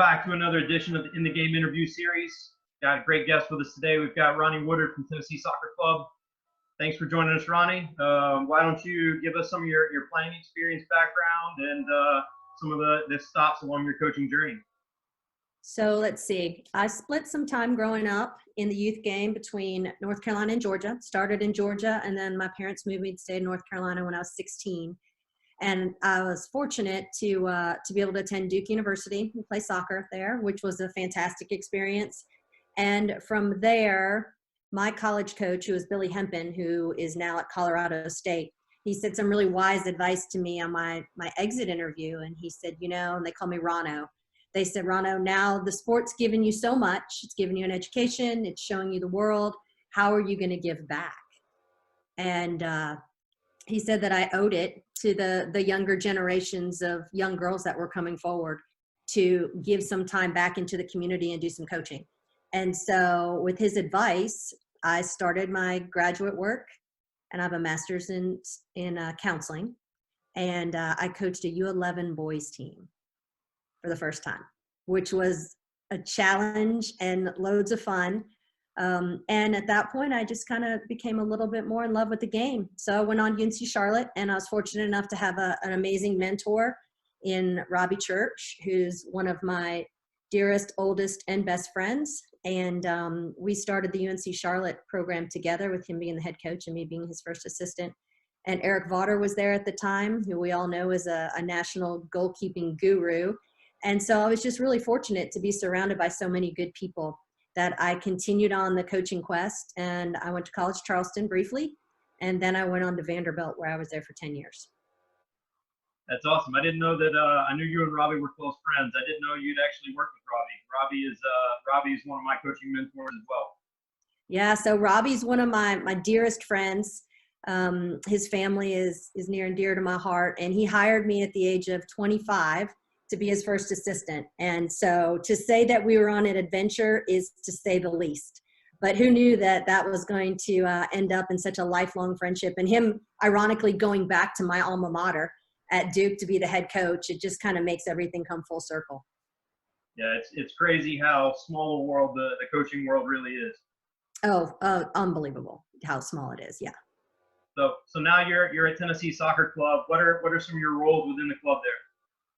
back to another edition of the In the Game interview series. Got a great guest with us today. We've got Ronnie Woodard from Tennessee Soccer Club. Thanks for joining us, Ronnie. Why don't you give us some of your playing experience background and some of the stops along your coaching journey? So let's see. I split some time growing up in the youth game between North Carolina and Georgia. Started in Georgia, and then my parents moved me to stay in North Carolina when I was 16. And I was fortunate to be able to attend Duke University and play soccer there, which was a fantastic experience. And from there, my college coach, who was Billy Hempen, who is now at Colorado State, he said some really wise advice to me on my exit interview. And he said, and they call me Rono. They said, Rono, now the sport's given you so much. It's given you an education. It's showing you the world. How are you going to give back? And he said that I owed it to the younger generations of young girls that were coming forward to give some time back into the community and do some coaching. And so with his advice, I started my graduate work, and I have a master's in counseling. And I coached a U11 boys team for the first time, which was a challenge and loads of fun. And at that point, I just kind of became a little bit more in love with the game. So I went on UNC Charlotte, and I was fortunate enough to have an amazing mentor in Robbie Church, who's one of my dearest, oldest, and best friends. And we started the UNC Charlotte program together, with him being the head coach and me being his first assistant. And Eric Vaughter was there at the time, who we all know is a national goalkeeping guru. And so I was just really fortunate to be surrounded by so many good people that I continued on the coaching quest. And I went to college Charleston briefly, and then I went on to Vanderbilt, where I was there for 10 years. That's awesome. I didn't know that. I knew you and Robbie were close friends. I didn't know you'd actually worked with Robbie. Robbie is one of my coaching mentors as well. Yeah, so Robbie's one of my dearest friends. His family is near and dear to my heart, and he hired me at the age of 25 to be his first assistant. And so to say that we were on an adventure is to say the least. But who knew that was going to end up in such a lifelong friendship, and him ironically going back to my alma mater at Duke to be the head coach. It just kind of makes everything come full circle. Yeah, it's crazy how small a world the coaching world really is. Oh, unbelievable how small it is. Yeah. So now you're at Tennessee Soccer Club. What are some of your roles within the club there?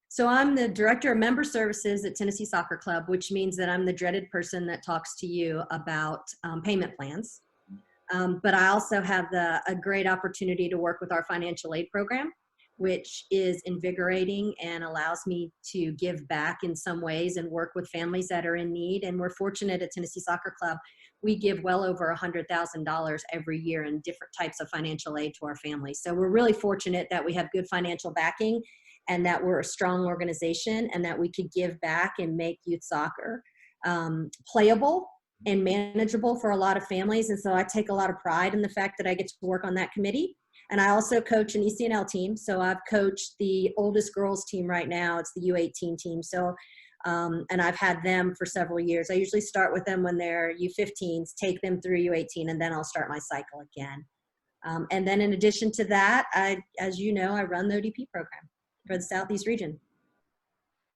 So I'm the director of member services at Tennessee Soccer Club, which means that I'm the dreaded person that talks to you about payment plans. But I also have a great opportunity to work with our financial aid program, which is invigorating and allows me to give back in some ways and work with families that are in need. And we're fortunate at Tennessee Soccer Club, we give well over $100,000 every year in different types of financial aid to our families. So we're really fortunate that we have good financial backing, and that we're a strong organization, and that we could give back and make youth soccer playable and manageable for a lot of families. And so I take a lot of pride in the fact that I get to work on that committee. And I also coach an ECNL team. So I've coached the oldest girls team right now. It's the U18 team. So, and I've had them for several years. I usually start with them when they're U15s, take them through U18, and then I'll start my cycle again. And then in addition to that, as you know, I run the ODP program for the Southeast region.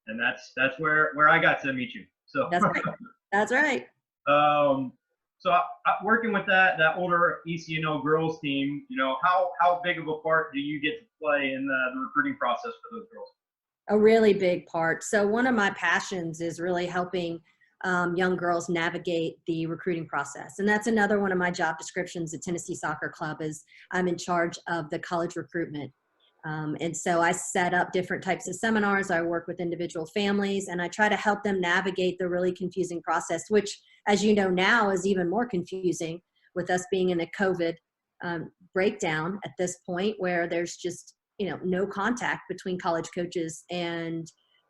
And that's where I got to meet you. So that's right. That's right. So working with that older ECNL girls team, how big of a part do you get to play in the recruiting process for those girls? A really big part. So one of my passions is really helping young girls navigate the recruiting process. And that's another one of my job descriptions at Tennessee Soccer Club, is I'm in charge of the college recruitment. And so I set up different types of seminars. I work with individual families, and I try to help them navigate the really confusing process, which, as you know, now is even more confusing with us being in a COVID breakdown at this point, where there's just, no contact between college coaches and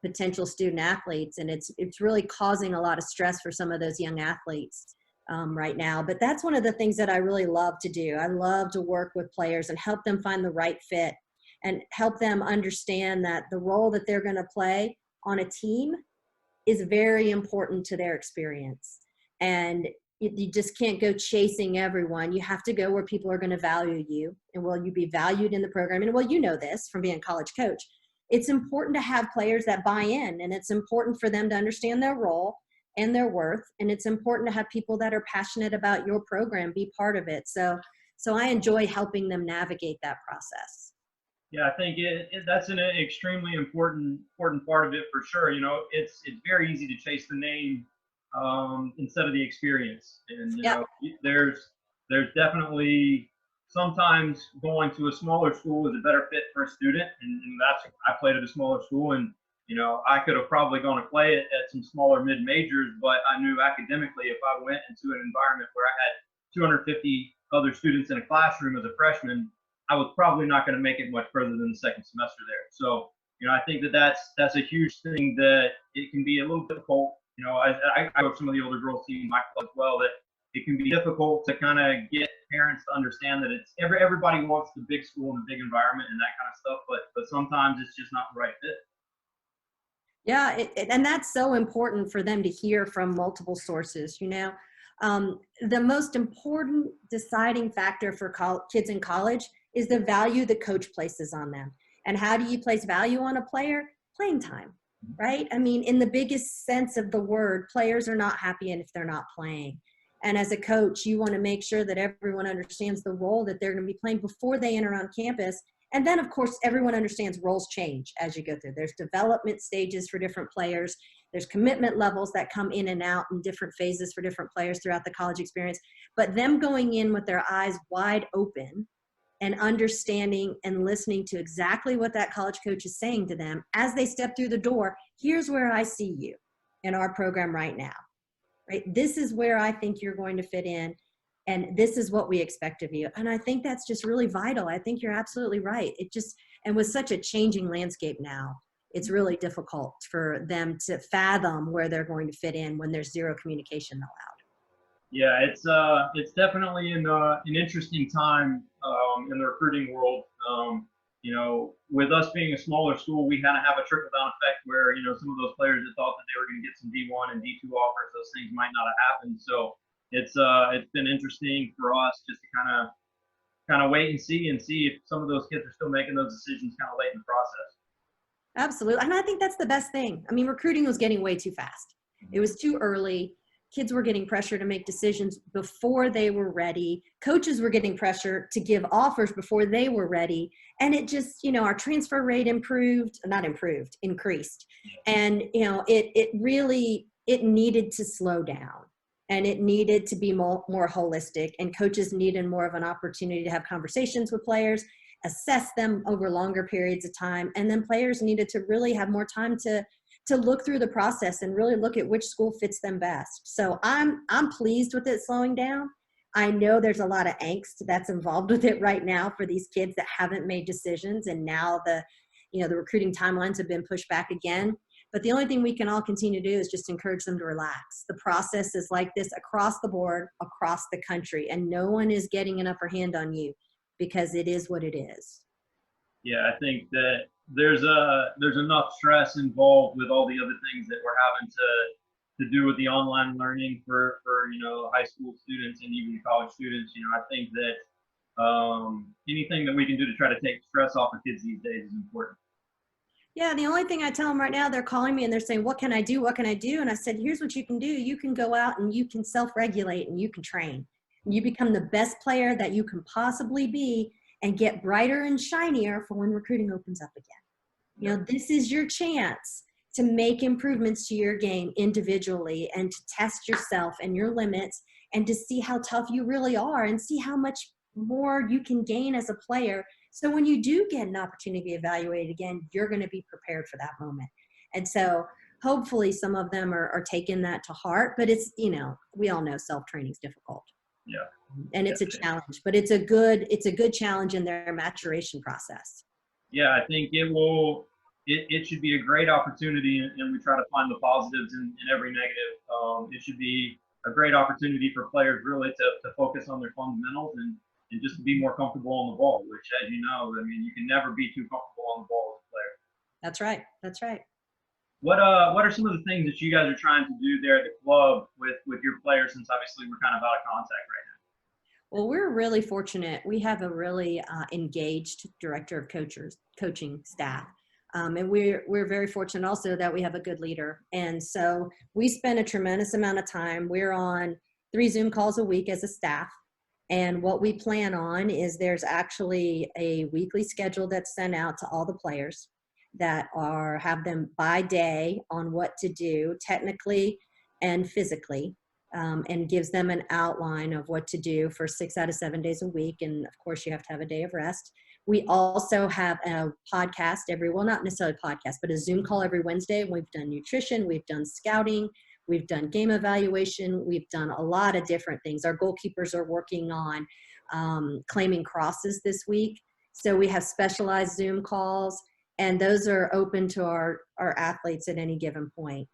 potential student athletes. And it's really causing a lot of stress for some of those young athletes right now. But that's one of the things that I really love to do. I love to work with players and help them find the right fit, and help them understand that the role that they're going to play on a team is very important to their experience. And you just can't go chasing everyone. You have to go where people are going to value you, and will you be valued in the program? And well, you know this from being a college coach. it's important to have players that buy in, and it's important for them to understand their role and their worth. And it's important to have people that are passionate about your program be part of it. So I enjoy helping them navigate that process. Yeah, I think that's an extremely important part of it for sure. You know, it's very easy to chase the name instead of the experience, and you Yep. know, there's definitely sometimes going to a smaller school is a better fit for a student, and that's I played at a smaller school, and you know, I could have probably gone to play at some smaller mid majors, but I knew academically if I went into an environment where I had 250 other students in a classroom as a freshman, I was probably not going to make it much further than the second semester there. So, you know, I think that's a huge thing, that it can be a little difficult. You know, I coach some of the older girls team in my club as well, that it can be difficult to kind of get parents to understand that it's everybody wants the big school and the big environment and that kind of stuff, but sometimes it's just not the right fit. Yeah, and that's so important for them to hear from multiple sources. You know, the most important deciding factor for kids in college is the value the coach places on them. And how do you place value on a player? Playing time, right? I mean, in the biggest sense of the word, players are not happy if they're not playing. And as a coach, you want to make sure that everyone understands the role that they're going to be playing before they enter on campus. And then, of course, everyone understands roles change as you go through. There's development stages for different players. There's commitment levels that come in and out in different phases for different players throughout the college experience. But them going in with their eyes wide open and understanding and listening to exactly what that college coach is saying to them as they step through the door, here's where I see you in our program right now, right? This is where I think you're going to fit in, and this is what we expect of you. And I think that's just really vital. I think you're absolutely right. And with such a changing landscape now, it's really difficult for them to fathom where they're going to fit in when there's zero communication allowed. Yeah, it's definitely an interesting time in the recruiting world. You know, with us being a smaller school, we kind of have a trickle down effect where, you know, some of those players that thought that they were going to get some D1 and D2 offers, those things might not have happened. So it's been interesting for us just to kind of wait and see if some of those kids are still making those decisions kind of late in the process. Absolutely. And I think that's the best thing. I mean, recruiting was getting way too fast. It was too early. Kids were getting pressure to make decisions before they were ready. Coaches were getting pressure to give offers before they were ready. And it just, you know, our transfer rate increased. And, you know, it needed to slow down, and it needed to be more holistic, and coaches needed more of an opportunity to have conversations with players, assess them over longer periods of time. And then players needed to really have more time to look through the process and really look at which school fits them best. So I'm pleased with it slowing down. I know there's a lot of angst that's involved with it right now for these kids that haven't made decisions. And now the recruiting timelines have been pushed back again. But the only thing we can all continue to do is just encourage them to relax. The process is like this across the board, across the country, and no one is getting an upper hand on you because it is what it is. Yeah, I think that there's enough stress involved with all the other things that we're having to do with the online learning for you know, high school students and even college students. You know, I think that anything that we can do to try to take stress off of kids these days is important. Yeah, the only thing I tell them right now, they're calling me and they're saying, what can I do? What can I do? And I said, here's what you can do. You can go out and you can self-regulate and you can train. And you become the best player that you can possibly be and get brighter and shinier for when recruiting opens up again. You know, this is your chance to make improvements to your game individually and to test yourself and your limits and to see how tough you really are and see how much more you can gain as a player. So when you do get an opportunity to be evaluated again, you're going to be prepared for that moment. And so hopefully some of them are taking that to heart, but it's, you know, we all know self-training is difficult. Yeah. And it's a challenge, but it's a good challenge in their maturation process. Yeah, I think it should be a great opportunity, and we try to find the positives in every negative. It should be a great opportunity for players really to focus on their fundamentals and just to be more comfortable on the ball, which, as you know, I mean, you can never be too comfortable on the ball as a player. That's right. That's right. What are some of the things that you guys are trying to do there at the club with your players, since obviously we're kind of out of contact right now? Well, we're really fortunate. We have a really engaged director of coaching staff. And we're very fortunate also that we have a good leader. And so we spend a tremendous amount of time. We're on 3 Zoom calls a week as a staff. And what we plan on is there's actually a weekly schedule that's sent out to all the players that have them by day on what to do technically and physically, and gives them an outline of what to do for 6 out of 7 days a week. And of course, you have to have a day of rest. We also have a podcast not necessarily a podcast, but a Zoom call every Wednesday. We've done nutrition, we've done scouting, we've done game evaluation, we've done a lot of different things. Our goalkeepers are working on claiming crosses this week. So we have specialized Zoom calls, and those are open to our athletes at any given point.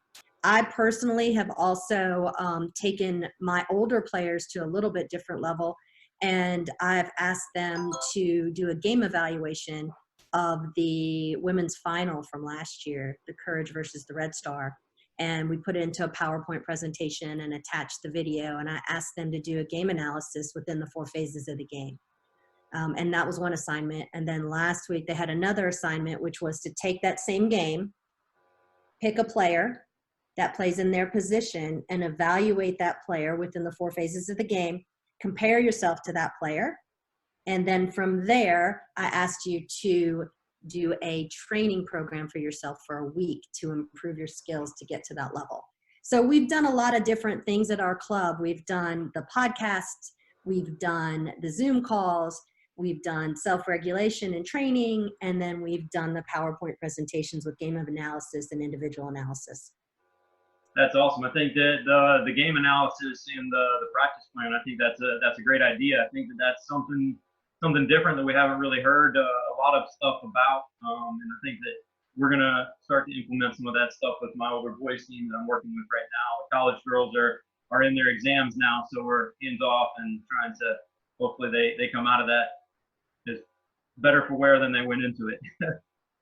I personally have also taken my older players to a little bit different level, and I've asked them to do a game evaluation of the women's final from last year, the Courage versus the Red Star. And we put it into a PowerPoint presentation and attached the video, and I asked them to do a game analysis within the 4 phases of the game. And that was one assignment. And then last week they had another assignment, which was to take that same game, pick a player that plays in their position, and evaluate that player within the 4 phases of the game, compare yourself to that player. And then from there, I asked you to do a training program for yourself for a week to improve your skills to get to that level. So we've done a lot of different things at our club. We've done the podcasts, we've done the Zoom calls, we've done self-regulation and training, and then we've done the PowerPoint presentations with game of analysis and individual analysis. That's awesome. I think that the game analysis and the practice plan, I think that's a great idea. I think that's something different that we haven't really heard a lot of stuff about. And I think that we're going to start to implement some of that stuff with my older boys team that I'm working with right now. The college girls are in their exams now, so we're hands off and trying to, hopefully they come out of that as better for wear than they went into it.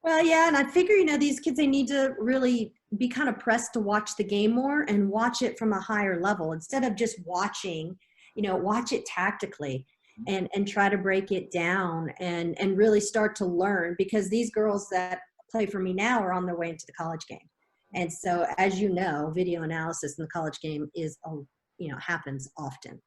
Well, yeah, and I figure, these kids, they need to really be kind of pressed to watch the game more and watch it from a higher level instead of just watching, watch it tactically and try to break it down and really start to learn, because these girls that play for me now are on their way into the college game. And so, as you know, video analysis in the college game is, happens often.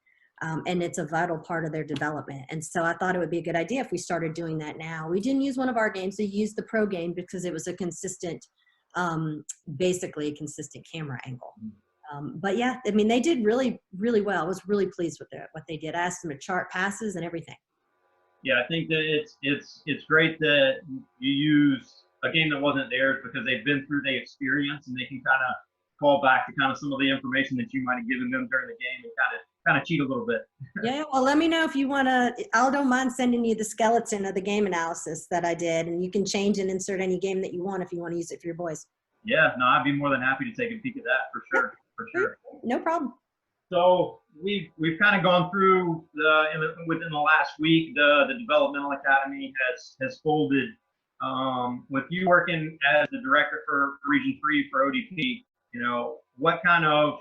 And it's a vital part of their development. And so I thought it would be a good idea if we started doing that now. We didn't use one of our games. We used the pro game because it was a consistent, basically a consistent camera angle. But yeah, I mean, they did really, really well. I was really pleased with what they did. I asked them to chart passes and everything. Yeah, I think that it's great that you use a game that wasn't theirs because they've been through the experience and they can kind of call back to kind of some of the information that you might have given them during the game and kind of cheat a little bit. Yeah, well, let me know if you want to. I don't mind sending you the skeleton of the game analysis that I did, and you can change and insert any game that you want if you want to use it for your boys. Yeah, no, I'd be more than happy to take a peek at that for sure. No problem. So we've kind of gone through within the last week, the developmental academy has folded. With you working as the director for Region 3 for ODP, what kind of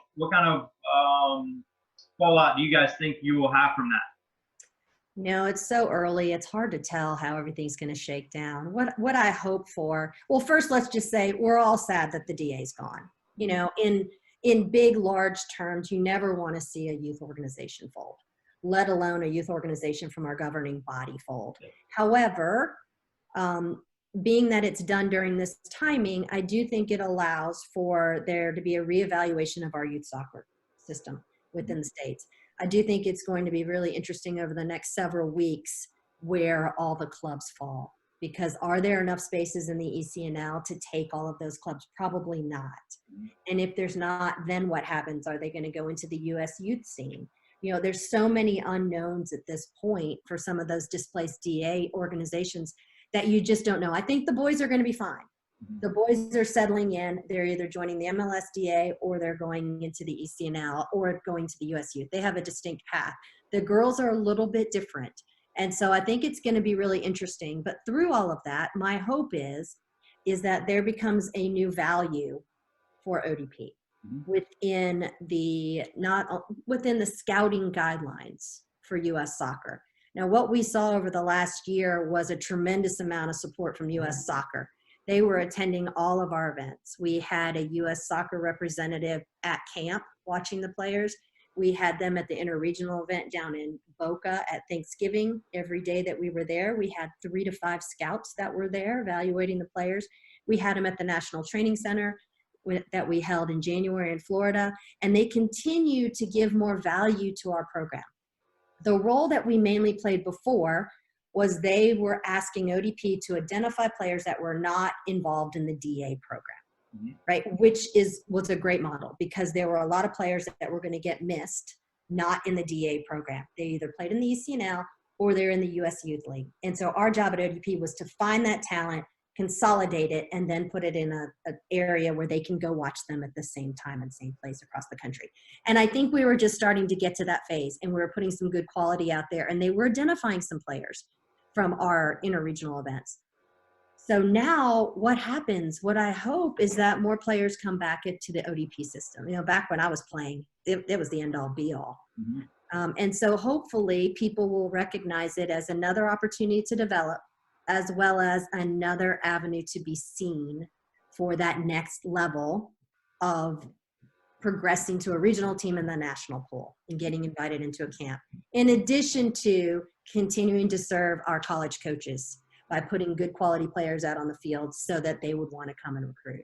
fallout do you guys think you will have from that? It's so early. It's hard to tell how everything's going to shake down. What I hope for, well, first, let's just say we're all sad that the DA's gone. In big, large terms, you never want to see a youth organization fold, let alone a youth organization from our governing body fold. However, being that it's done during this timing, I do think it allows for there to be a reevaluation of our youth soccer system within the states. I do think it's going to be really interesting over the next several weeks where all the clubs fall, because are there enough spaces in the ECNL to take all of those clubs? Probably not. And if there's not, then what happens? Are they going to go into the U.S. youth scene? There's so many unknowns at this point for some of those displaced DA organizations that you just don't know. I think the boys are going to be fine. The boys are settling in. They're either joining the MLSDA or they're going into the ECNL or going to the US Youth. They have a distinct path. The girls are a little bit different. And so I think it's going to be really interesting. But through all of that, my hope is that there becomes a new value for ODP within the scouting guidelines for US soccer. Now, what we saw over the last year was a tremendous amount of support from US soccer. They were attending all of our events. We had a U.S. soccer representative at camp watching the players. We had them at the interregional event down in Boca at Thanksgiving. Every day that we were there, we had 3 to 5 scouts that were there evaluating the players. We had them at the National Training Center that we held in January in Florida, and they continue to give more value to our program. The role that we mainly played before was they were asking ODP to identify players that were not involved in the DA program, right? Which was a great model because there were a lot of players that were going to get missed, not in the DA program. They either played in the ECNL or they're in the US Youth League. And so our job at ODP was to find that talent, consolidate it, and then put it in an area where they can go watch them at the same time and same place across the country. And I think we were just starting to get to that phase, and we were putting some good quality out there, and they were identifying some players from our interregional events. So now what happens, what I hope is that more players come back into the ODP system. You know, back when I was playing, it was the end all be all. And so hopefully people will recognize it as another opportunity to develop, as well as another avenue to be seen for that next level of progressing to a regional team in the national pool and getting invited into a camp, in addition to continuing to serve our college coaches by putting good quality players out on the field so that they would want to come and recruit.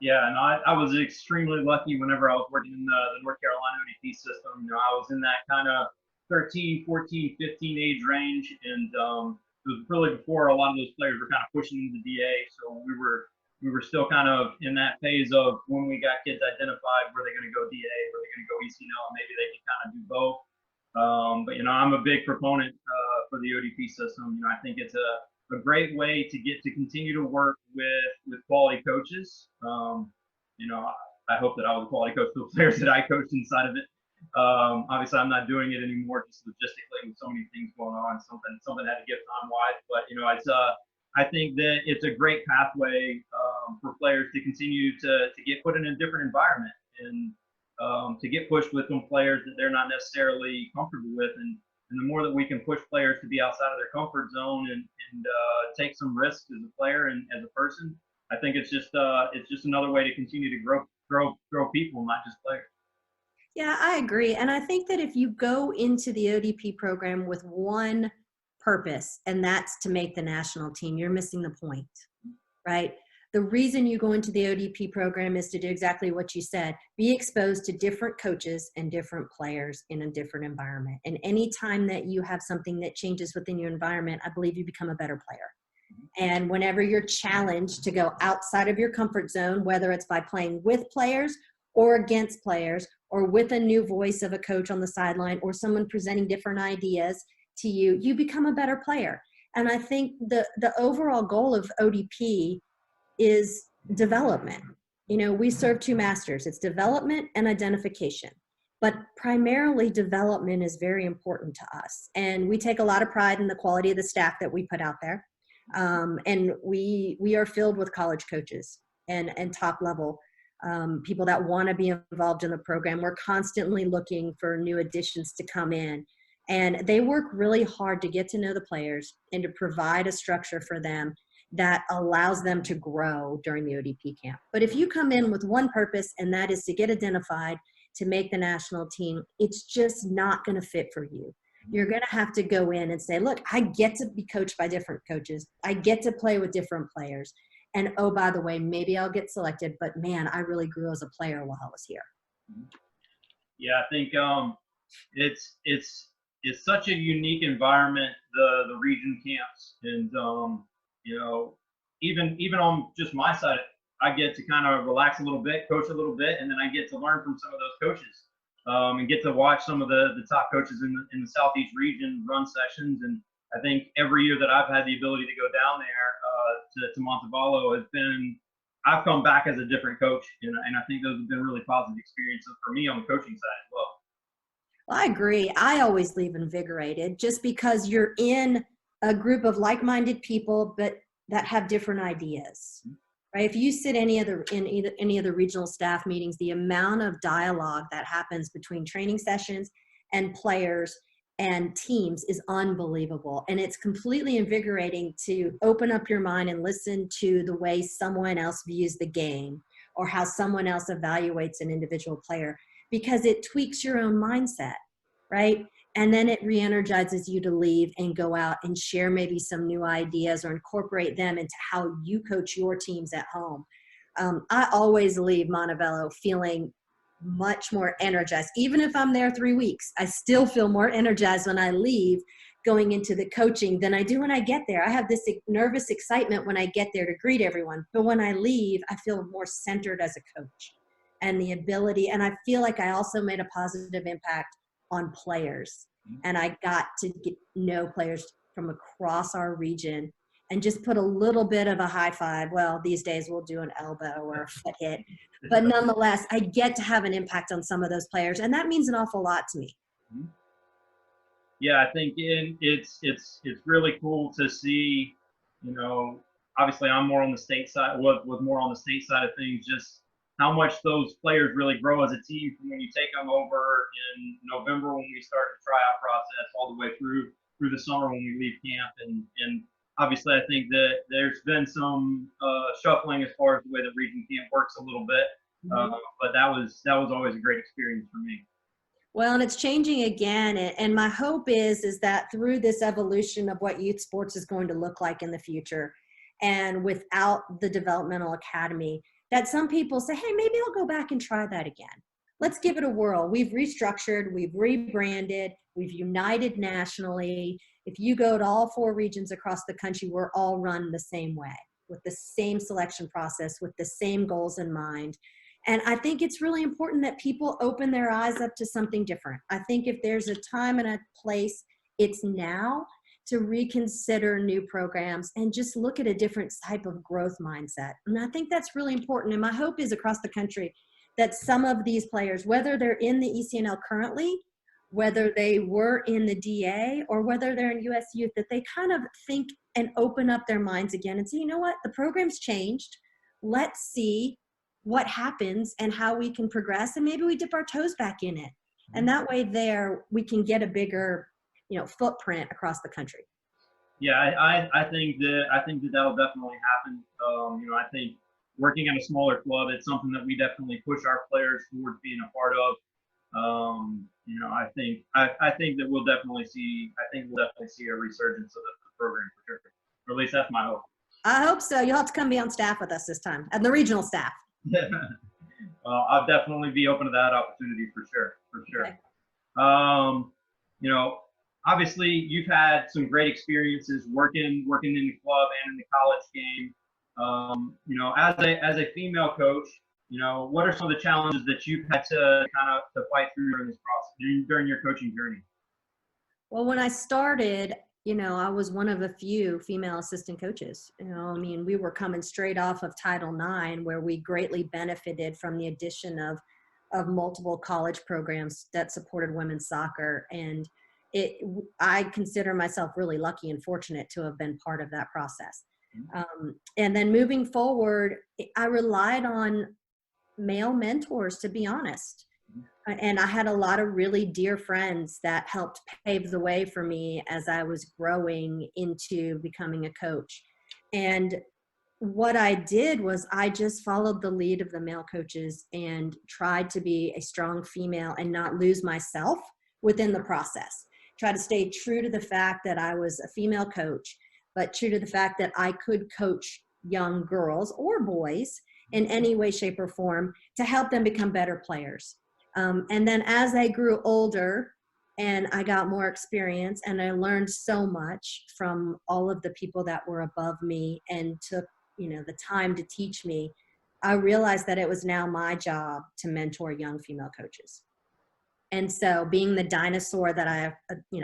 Yeah, and I was extremely lucky whenever I was working in the North Carolina ODP system. You know, I was in that kind of 13, 14, 15 age range, and it was really before a lot of those players were kind of pushing into DA. So we were still kind of in that phase of when we got kids identified, were they going to go DA, were they going to go ECNL, maybe they could kind of do both. But, you know, I'm a big proponent for the ODP system. You know, I think it's a great way to get to continue to work with quality coaches. You know, I hope that I was a quality coach for the players that I coached inside of it. Obviously, I'm not doing it anymore, just logistically with so many things going on. Something had to get time-wise. But, you know, I think that it's a great pathway for players to continue to get put in a different environment and to get pushed with some players that they're not necessarily comfortable with. And the more that we can push players to be outside of their comfort zone and take some risks as a player and as a person, I think it's just another way to continue to grow people, not just players. Yeah, I agree. And I think that if you go into the ODP program with one purpose, and that's to make the national team, you're missing the point, right? The reason you go into the ODP program is to do exactly what you said, be exposed to different coaches and different players in a different environment. And anytime that you have something that changes within your environment, I believe you become a better player. And whenever you're challenged to go outside of your comfort zone, whether it's by playing with players or against players, or with a new voice of a coach on the sideline, or someone presenting different ideas to you, you become a better player. And I think the overall goal of ODP is development. You know, we serve two masters. It's development and identification. But primarily development is very important to us. And we take a lot of pride in the quality of the staff that we put out there. And we are filled with college coaches and top level people that want to be involved in the program. We're constantly looking for new additions to come in. And they work really hard to get to know the players and to provide a structure for them that allows them to grow during the ODP camp. But if you come in with one purpose, and that is to get identified to make the national team, it's just not going to fit for you. You're going to have to go in and say, look, I get to be coached by different coaches. I get to play with different players. And oh, by the way, maybe I'll get selected, but man, I really grew as a player while I was here. Yeah, I think it's such a unique environment, the region camps, and you know, even on just my side, I get to kind of relax a little bit, coach a little bit, and then I get to learn from some of those coaches and get to watch some of the top coaches in the Southeast region run sessions. And I think every year that I've had the ability to go down there to Montevallo has been, I've come back as a different coach, and I think those have been really positive experiences for me on the coaching side as well. Well, I agree. I always leave invigorated just because you're in a group of like-minded people, but that have different ideas, right? If you sit in any of the regional staff meetings, the amount of dialogue that happens between training sessions and players and teams is unbelievable. And it's completely invigorating to open up your mind and listen to the way someone else views the game or how someone else evaluates an individual player, because it tweaks your own mindset, right? And then it re-energizes you to leave and go out and share maybe some new ideas or incorporate them into how you coach your teams at home. I always leave Montevallo feeling much more energized. Even if I'm there 3 weeks, I still feel more energized when I leave going into the coaching than I do when I get there. I have this nervous excitement when I get there to greet everyone. But when I leave, I feel more centered as a coach and the ability. And I feel like I also made a positive impact on players. And I got to know players from across our region and just put a little bit of a high five. Well, these days we'll do an elbow or a foot hit. But nonetheless, I get to have an impact on some of those players. And that means an awful lot to me. Yeah, I think it's really cool to see, obviously I'm more on the state side, was more on the state side of things, just how much those players really grow as a team from when you take them over in November when we start the tryout process all the way through the summer when we leave camp. And obviously I think that there's been some shuffling as far as the way the region camp works a little bit. But that was always a great experience for me. Well, and it's changing again. And my hope is that through this evolution of what youth sports is going to look like in the future, and without the developmental academy, that some people say, hey, maybe I'll go back and try that again. Let's give it a whirl. We've restructured, we've rebranded, we've united nationally. If you go to all 4 regions across the country, we're all run the same way, with the same selection process, with the same goals in mind. And I think it's really important that people open their eyes up to something different. I think if there's a time and a place, it's now to reconsider new programs and just look at a different type of growth mindset. And I think that's really important. And my hope is across the country that some of these players, whether they're in the ECNL currently, whether they were in the DA, or whether they're in US Youth, that they kind of think and open up their minds again and say, you know what, the program's changed. Let's see what happens and how we can progress, and maybe we dip our toes back in it. And that way there we can get a bigger, footprint across the country. Yeah, I think that'll definitely happen. I think working at a smaller club, it's something that we definitely push our players towards being a part of. I think that we'll definitely see a resurgence of the program for sure. Or at least that's my hope. I hope so. You'll have to come be on staff with us this time, and the regional staff. Well, I'll definitely be open to that opportunity for sure. Okay. Obviously you've had some great experiences working in the club and in the college game. As a female coach, what are some of the challenges that you've had to fight through during this process, during your coaching journey? Well, when I started, I was one of a few female assistant coaches. We were coming straight off of Title IX, where we greatly benefited from the addition of multiple college programs that supported women's soccer. And I consider myself really lucky and fortunate to have been part of that process. And then moving forward, I relied on male mentors, to be honest. And I had a lot of really dear friends that helped pave the way for me as I was growing into becoming a coach. And what I did was I just followed the lead of the male coaches and tried to be a strong female and not lose myself within the process. Try to stay true to the fact that I was a female coach, but true to the fact that I could coach young girls or boys in any way, shape, or form to help them become better players. And then as I grew older and I got more experience and I learned so much from all of the people that were above me and took, the time to teach me, I realized that it was now my job to mentor young female coaches. And so being the dinosaur that I,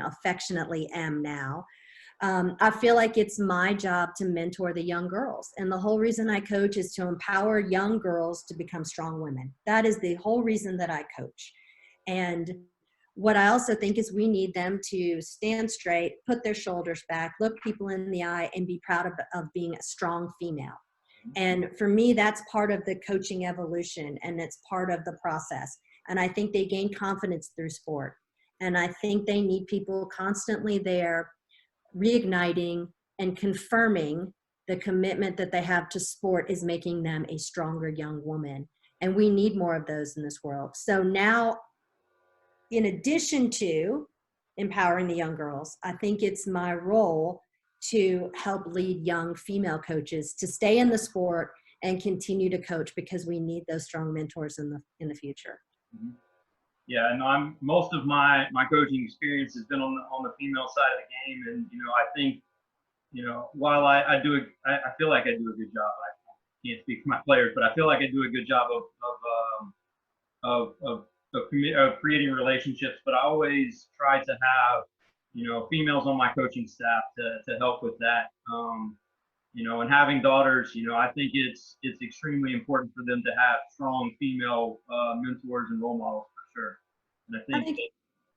affectionately am now, I feel like it's my job to mentor the young girls. And the whole reason I coach is to empower young girls to become strong women. That is the whole reason that I coach. And what I also think is we need them to stand straight, put their shoulders back, look people in the eye, and be proud of being a strong female. And for me, that's part of the coaching evolution, and it's part of the process. And I think they gain confidence through sport. And I think they need people constantly there reigniting and confirming the commitment that they have to sport is making them a stronger young woman. And we need more of those in this world. So now, in addition to empowering the young girls, I think it's my role to help lead young female coaches to stay in the sport and continue to coach, because we need those strong mentors in the future. Mhm. Yeah, and most of my coaching experience has been on the female side of the game, and I think while I feel like I do a good job. I can't speak for my players, but I feel like I do a good job of creating relationships. But I always try to have females on my coaching staff to help with that. And having daughters, I think it's extremely important for them to have strong female mentors and role models for sure. And I think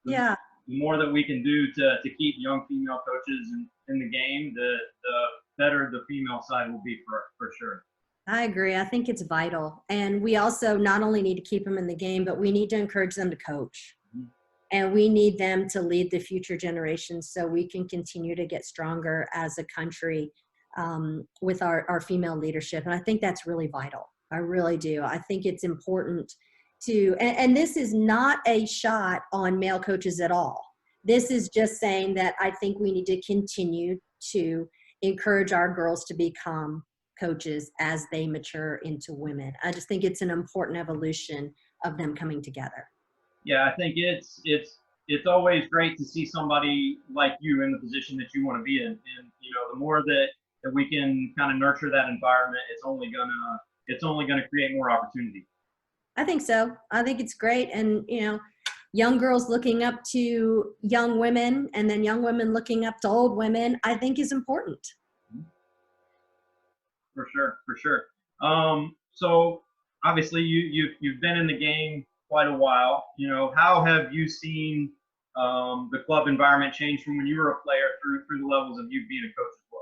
yeah, the more that we can do to keep young female coaches in the game, the better the female side will be for sure. I agree. I think it's vital. And we also not only need to keep them in the game, but we need to encourage them to coach. Mm-hmm. And we need them to lead the future generations so we can continue to get stronger as a country with our female leadership. And I think that's really vital. I really do. I think it's important to, and this is not a shot on male coaches at all. This is just saying that I think we need to continue to encourage our girls to become coaches as they mature into women. I just think it's an important evolution of them coming together. Yeah, I think it's always great to see somebody like you in the position that you want to be in. And the more that we can kind of nurture that environment, it's only gonna create more opportunity. I think so. I think it's great. And young girls looking up to young women, and then young women looking up to old women, I think is important. For sure. So obviously you've been in the game quite a while. How have you seen the club environment change from when you were a player through the levels of you being a coach as well?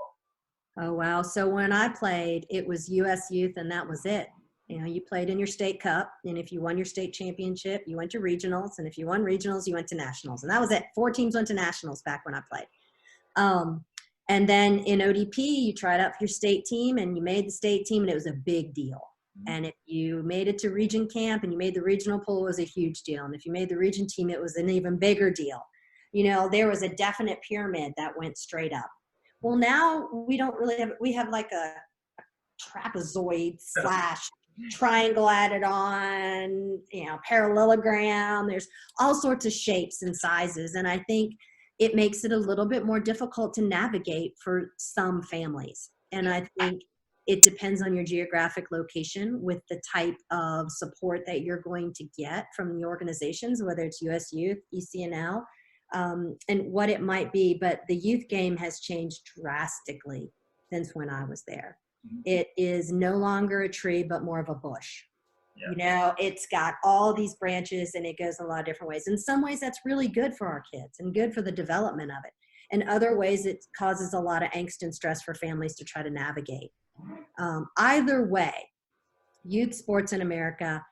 Oh, wow. So when I played, it was U.S. youth, and that was it. You played in your state cup, and if you won your state championship, you went to regionals, and if you won regionals, you went to nationals, and that was it. 4 teams went to nationals back when I played. And then in ODP, you tried out for your state team, and you made the state team, and it was a big deal. Mm-hmm. And if you made it to region camp and you made the regional pool, it was a huge deal. And if you made the region team, it was an even bigger deal. There was a definite pyramid that went straight up. Well, now we don't really have, we have like a trapezoid / triangle added on, parallelogram. There's all sorts of shapes and sizes. And I think it makes it a little bit more difficult to navigate for some families. And I think it depends on your geographic location with the type of support that you're going to get from the organizations, whether it's US Youth, ECNL, and what it might be. But the youth game has changed drastically since when I was there. Mm-hmm. It is no longer a tree, but more of a bush. Yeah. It's got all these branches, and it goes in a lot of different ways. In some ways, that's really good for our kids and good for the development of it. In other ways, it causes a lot of angst and stress for families to try to navigate. Either way, youth sports in America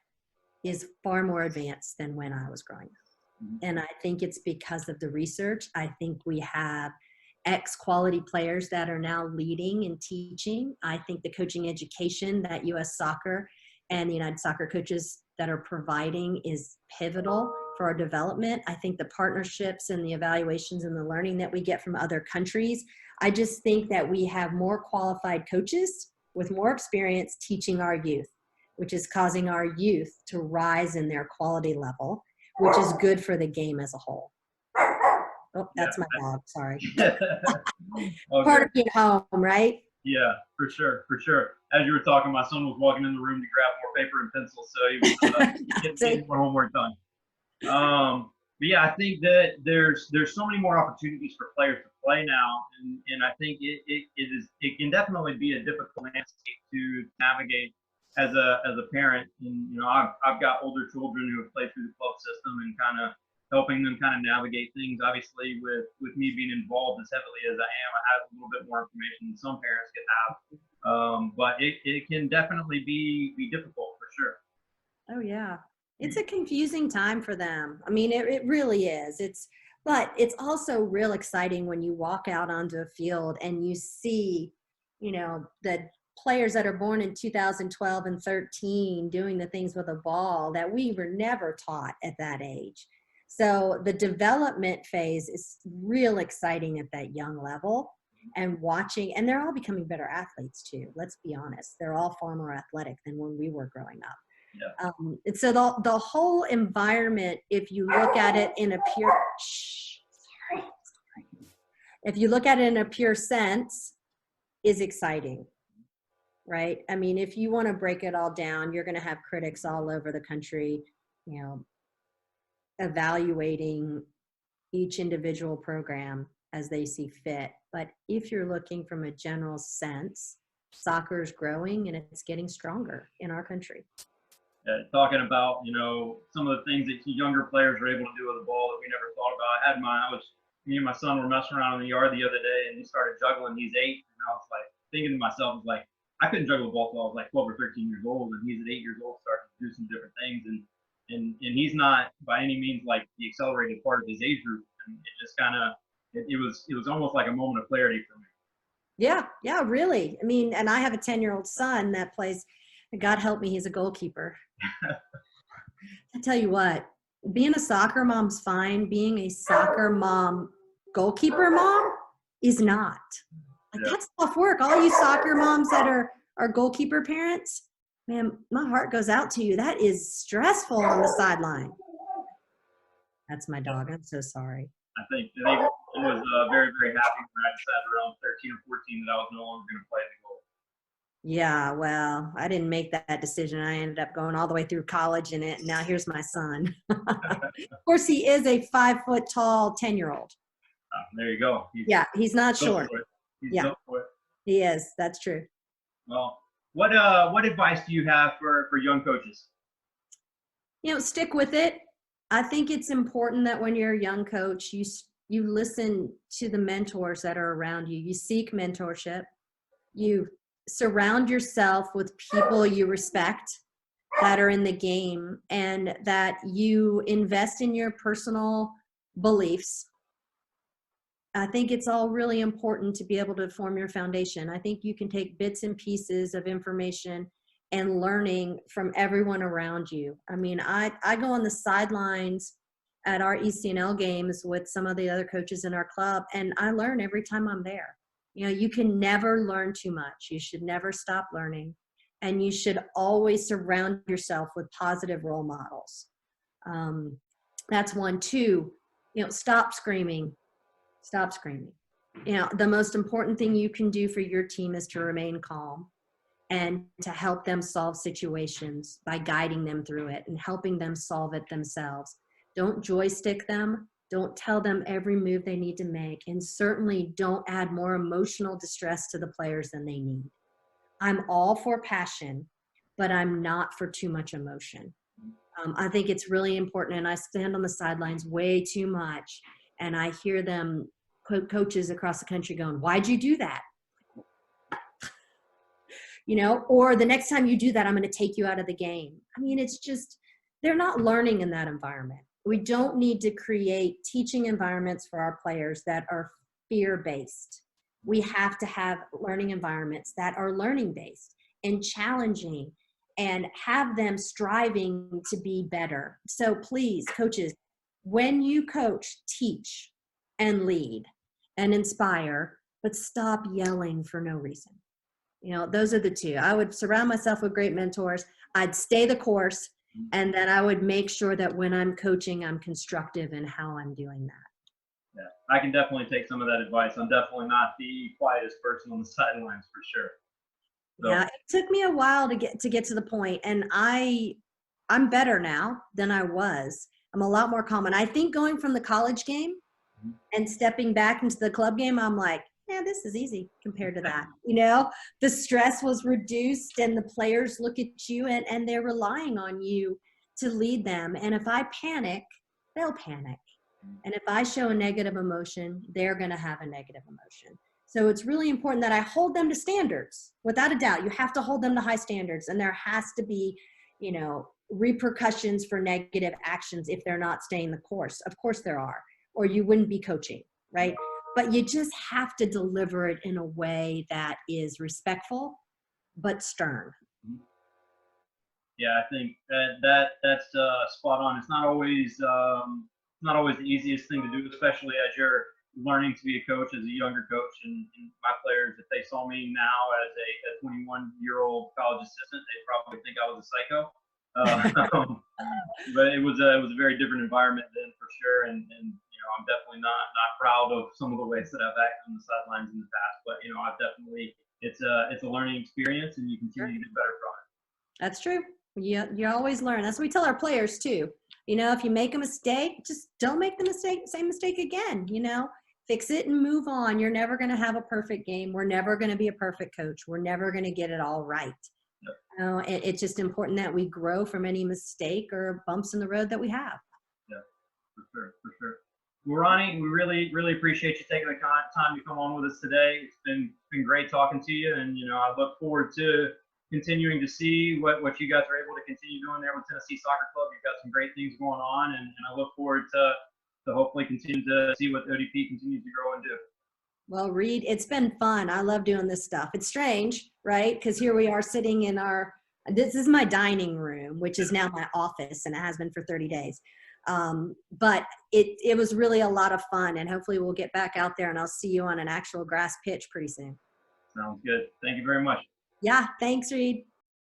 is far more advanced than when I was growing up. Mm-hmm. And I think it's because of the research. I think we have quality players that are now leading and teaching. I think the coaching education that U.S. Soccer and the United Soccer coaches that are providing is pivotal for our development. I think the partnerships and the evaluations and the learning that we get from other countries, I just think that we have more qualified coaches with more experience teaching our youth, which is causing our youth to rise in their quality level, which is good for the game as a whole. Oh, that's my dog, sorry. Part of being home, right? Yeah, for sure. As you were talking, my son was walking in the room to grab more paper and pencil, so he was getting more homework done. But yeah, I think that there's so many more opportunities for players to play now, and I think it can definitely be a difficult landscape to navigate as a parent. And I've got older children who have played through the club system and kind of helping them kind of navigate things. Obviously, with me being involved as heavily as I am, I have a little bit more information than some parents can have. But it can definitely be difficult for sure. Oh yeah. It's a confusing time for them. I mean, it really is. But it's also real exciting when you walk out onto a field and you see, the players that are born in 2012 and 13 doing the things with a ball that we were never taught at that age. So the development phase is real exciting at that young level, and watching, and they're all becoming better athletes too. Let's be honest. They're all far more athletic than when we were growing up. Yeah. And so the whole environment, if you look at it in a pure, if you look at it in a pure sense, is exciting, right? I mean, if you want to break it all down, you're going to have critics all over the country, evaluating each individual program as they see fit. But if you're looking from a general sense, soccer is growing and it's getting stronger in our country. Talking about, some of the things that younger players are able to do with the ball that we never thought about. Me and my son were messing around in the yard the other day, and he started juggling. He's 8, and I was like thinking to myself, I couldn't juggle a ball until I was like 12 or 13 years old, and he's at 8 years old starting to do some different things, and he's not by any means like the accelerated part of his age group. And it just kind of, it was almost like a moment of clarity for me. Yeah, really. I mean, and I have a 10-year-old son that plays. God help me, he's a goalkeeper. I tell you what, being a soccer mom's fine. Being a soccer mom, goalkeeper mom is not. That's tough work. All you soccer moms that are goalkeeper parents, man, my heart goes out to you. That is stressful on the sideline. That's my dog. I'm so sorry. I think I was very, very happy when I decided around 13 or 14 that I was no longer going to play the goal. Yeah, well, I didn't make that decision. I ended up going all the way through college in it. And now here's my son. Of course, he is a 5-foot tall 10-year-old. There you go. He's not short. He's built for it. He is. That's true. Well, what advice do you have for young coaches? Stick with it. I think it's important that when you're a young coach, you listen to the mentors that are around you. You seek mentorship. You surround yourself with people you respect that are in the game, and that you invest in your personal beliefs. I think it's all really important to be able to form your foundation. I think you can take bits and pieces of information and learning from everyone around you. I mean, I go on the sidelines at our ECNL games with some of the other coaches in our club, and I learn every time I'm there. You can never learn too much. You should never stop learning, and you should always surround yourself with positive role models. That's 1. 2, stop screaming. Stop screaming. The most important thing you can do for your team is to remain calm and to help them solve situations by guiding them through it and helping them solve it themselves. Don't joystick them. Don't tell them every move they need to make. And certainly don't add more emotional distress to the players than they need. I'm all for passion, but I'm not for too much emotion. I think it's really important, and I stand on the sidelines way too much, and I hear them, coaches across the country going, "Why'd you do that?" Or the next time you do that, I'm going to take you out of the game. I mean, it's just, they're not learning in that environment. We don't need to create teaching environments for our players that are fear-based. We have to have learning environments that are learning-based and challenging and have them striving to be better. So please, coaches, when you coach, teach and lead and inspire, but stop yelling for no reason. Those are the 2. I would surround myself with great mentors. I'd stay the course, and then I would make sure that when I'm coaching, I'm constructive in how I'm doing that. Yeah, I can definitely take some of that advice. I'm definitely not the quietest person on the sidelines for sure. So. Yeah, it took me a while to get to the point, and I'm better now than I was. I'm a lot more calm. And I think going from the college game and stepping back into the club game, I'm like, yeah, this is easy compared to that. The stress was reduced, and the players look at you and they're relying on you to lead them. And if I panic, they'll panic. And if I show a negative emotion, they're going to have a negative emotion. So it's really important that I hold them to standards. Without a doubt, you have to hold them to high standards, and there has to be, repercussions for negative actions if they're not staying the course. Of course there are, or you wouldn't be coaching, right? But you just have to deliver it in a way that is respectful but stern. Yeah, I think that's spot on. It's not always the easiest thing to do, especially as you're learning to be a coach as a younger coach. And my players, if they saw me now as a 21-year-old college assistant, they probably think I was a psycho. But it was a very different environment then for sure. And I'm definitely not proud of some of the ways that I've acted on the sidelines in the past. But I've definitely it's a learning experience, and you continue to get better from it. That's true. You always learn. That's what we tell our players too. If you make a mistake, just don't make the same mistake again. Fix it and move on. You're never going to have a perfect game. We're never going to be a perfect coach. We're never going to get it all right. Yep. It's just important that we grow from any mistake or bumps in the road that we have. Yeah, for sure. Well, Ronnie, we really appreciate you taking the time to come on with us today. It's been great talking to you, and I look forward to continuing to see what you guys are able to continue doing there with Tennessee Soccer Club. You've got some great things going on, and I look forward to hopefully continue to see what ODP continues to grow and do. Well, Reed, it's been fun. I love doing this stuff. It's strange, right? Because here we are sitting in this is my dining room, which is now my office, and it has been for 30 days. But it was really a lot of fun, and hopefully we'll get back out there and I'll see you on an actual grass pitch pretty soon. Sounds good. Thank you very much. Yeah, thanks, Reed.